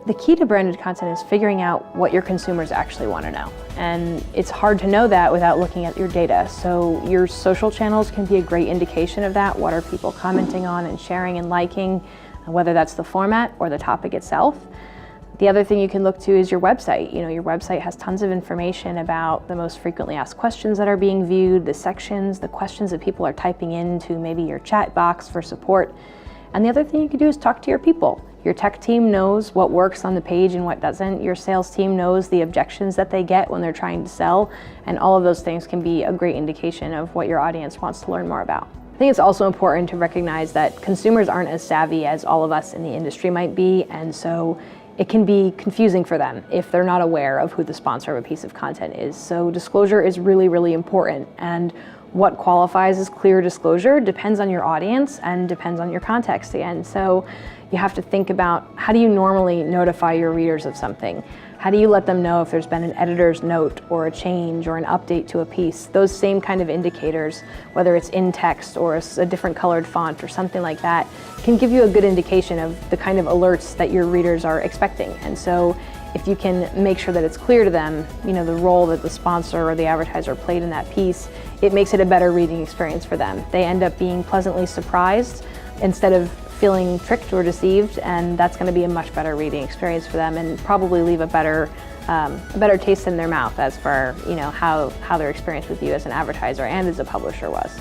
The key to branded content is figuring out what your consumers actually want to know. And it's hard to know that without looking at your data. So your social channels can be a great indication of that. What are people commenting on and sharing and liking, whether that's the format or the topic itself. The other thing you can look to is your website. Your website has tons of information about the most frequently asked questions that are being viewed, the sections, the questions that people are typing into maybe your chat box for support. And the other thing you can do is talk to your people. Your tech team knows what works on the page and what doesn't. Your sales team knows the objections that they get when they're trying to sell. And all of those things can be a great indication of what your audience wants to learn more about. I think it's also important to recognize that consumers aren't as savvy as all of us in the industry might be. And so it can be confusing for them if they're not aware of who the sponsor of a piece of content is. So disclosure is really, really important. And what qualifies as clear disclosure depends on your audience and depends on your context again. So you have to think about, how do you normally notify your readers of something? How do you let them know if there's been an editor's note or a change or an update to a piece? Those same kind of indicators, whether it's in text or a different colored font or something like that, can give you a good indication of the kind of alerts that your readers are expecting. And so if you can make sure that it's clear to them, the role that the sponsor or the advertiser played in that piece, it makes it a better reading experience for them. They end up being pleasantly surprised instead of feeling tricked or deceived, and that's going to be a much better reading experience for them and probably leave a better taste in their mouth as for how their experience with you as an advertiser and as a publisher was.